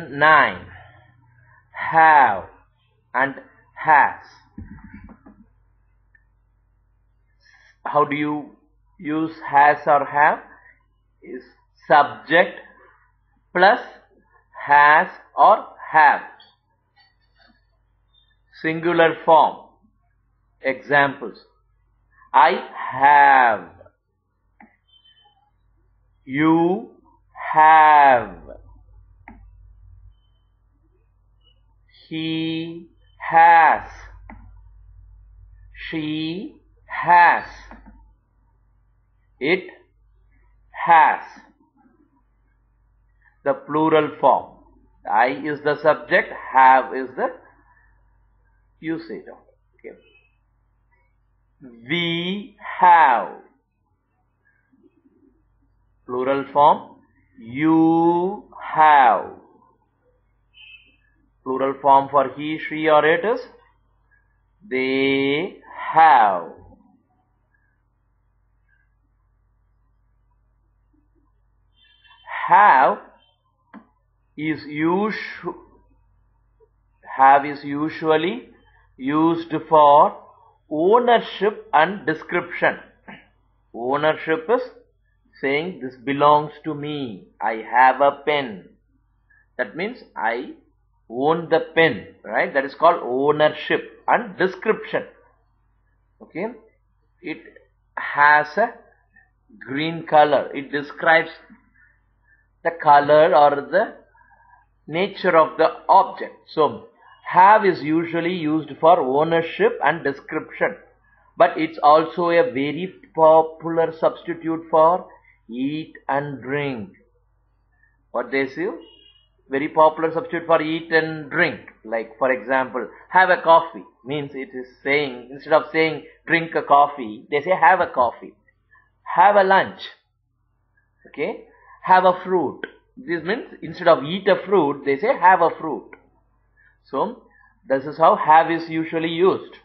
Lesson 9. Have and has. How do you use has or have? Is subject plus has or have. Singular form. Examples. I have. You have. He has. She has. It has. The plural form. I is the subject, have is the usage of it. Okay. We have. Plural form. You have. Plural form for he, she or it is they have. Have is usually used for ownership and description. Ownership is saying this belongs to me. I have a pen. That means I own the pen, right? That is called ownership. And description. Okay. It has a green color. It describes the color or the nature of the object. So, have is usually used for ownership and description. But it's also a very popular substitute for eat and drink. What they say? Very popular substitute for eat and drink. Like for example, have a coffee. Means it is saying, instead of saying drink a coffee, they say have a coffee. Have a lunch. Okay. Have a fruit. This means instead of eat a fruit, they say have a fruit. So, this is how have is usually used.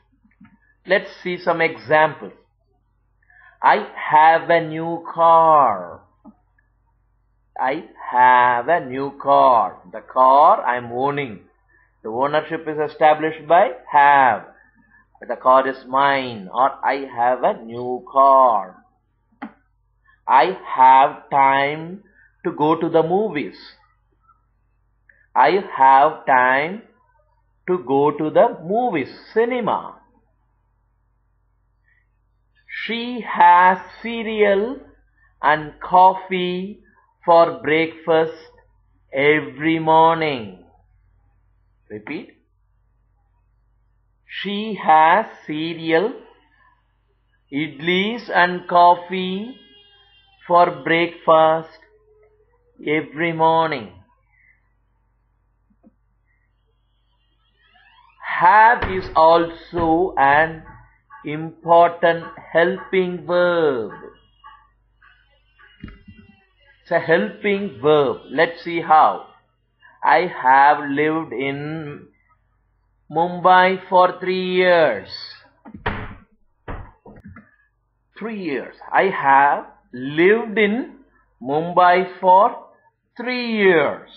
Let's see some examples. I have a new car. I have a new car. The car I am owning. The ownership is established by have. The car is mine, or I have a new car. I have time to go to the movies. I have time to go to the movies, cinema. She has cereal and coffee for breakfast every morning. Repeat. She has cereal, idlis and coffee for breakfast every morning. Have is also an important helping verb. It's a helping verb. Let's see how. I have lived in Mumbai for 3 years. 3 years. I have lived in Mumbai for 3 years.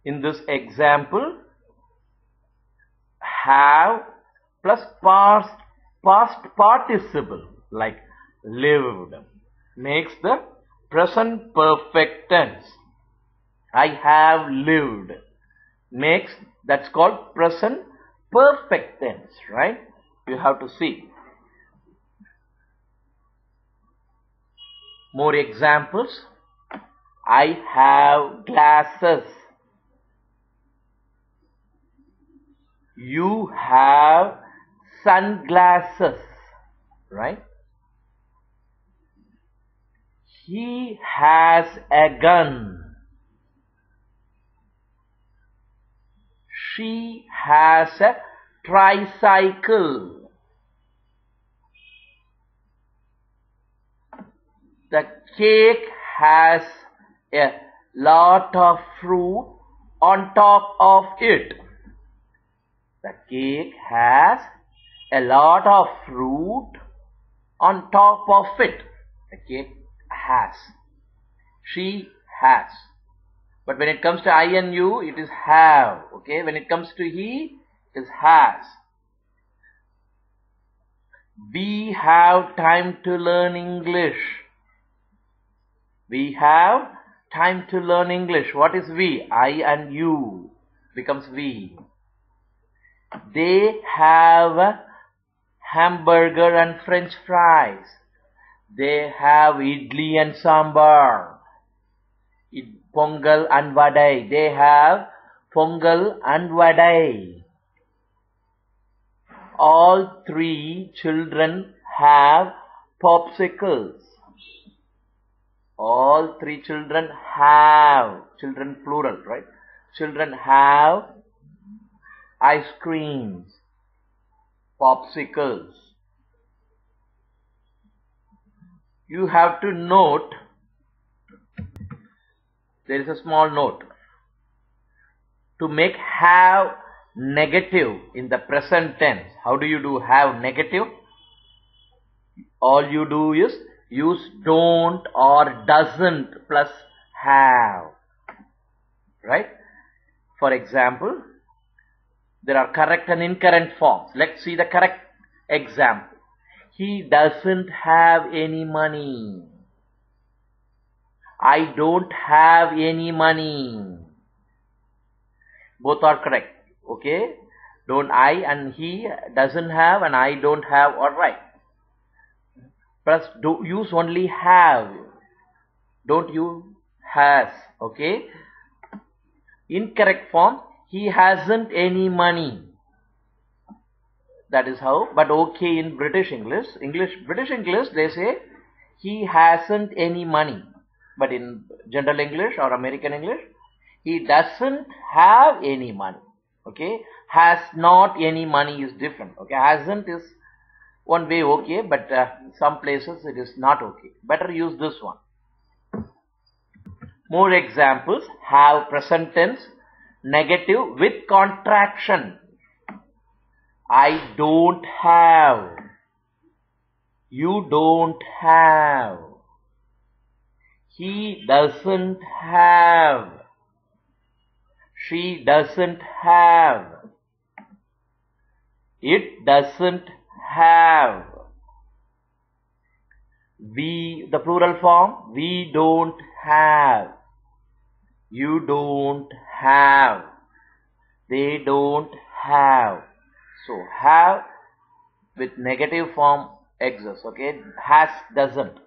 In this example, have plus past participle like lived makes the present perfect tense. I have lived makes, that's called present perfect tense, right? You have to see. More examples. I have glasses. You have sunglasses, right? He has a gun. She has a tricycle. The cake has a lot of fruit on top of it. The cake has a lot of fruit on top of it. The cake has. She has. But when it comes to I and you, it is have. Okay, when it comes to he, it is has. We have time to learn English. We have time to learn English. What is we? I and you becomes we. They have hamburger and French fries. They have idli and sambar. Pongal and vadai. They have pongal and vadai. All three children have popsicles. All three children have, children plural, right? Children have ice creams, popsicles. You have to note, there is a small note. To make have negative in the present tense, how do you do have negative? All you do is use don't or doesn't plus have, right? For example, there are correct and incorrect forms. Let's see the correct example. He doesn't have any money. I don't have any money. Both are correct. Okay? Don't I and he doesn't have and I don't have are right. Plus do use only have. Don't use has. Okay? Incorrect form, he hasn't any money. That is how, but okay in British English, British English, they say he hasn't any money. But in general English or American English, he doesn't have any money. Okay, has not any money is different. Okay, hasn't is one way okay, but some places it is not okay. Better use this one. More examples. Have present tense negative with contraction. I don't have. You don't have. He doesn't have. She doesn't have. It doesn't have. We, the plural form, we don't have. You don't have. They don't have. So have with negative form exists. Okay, has doesn't.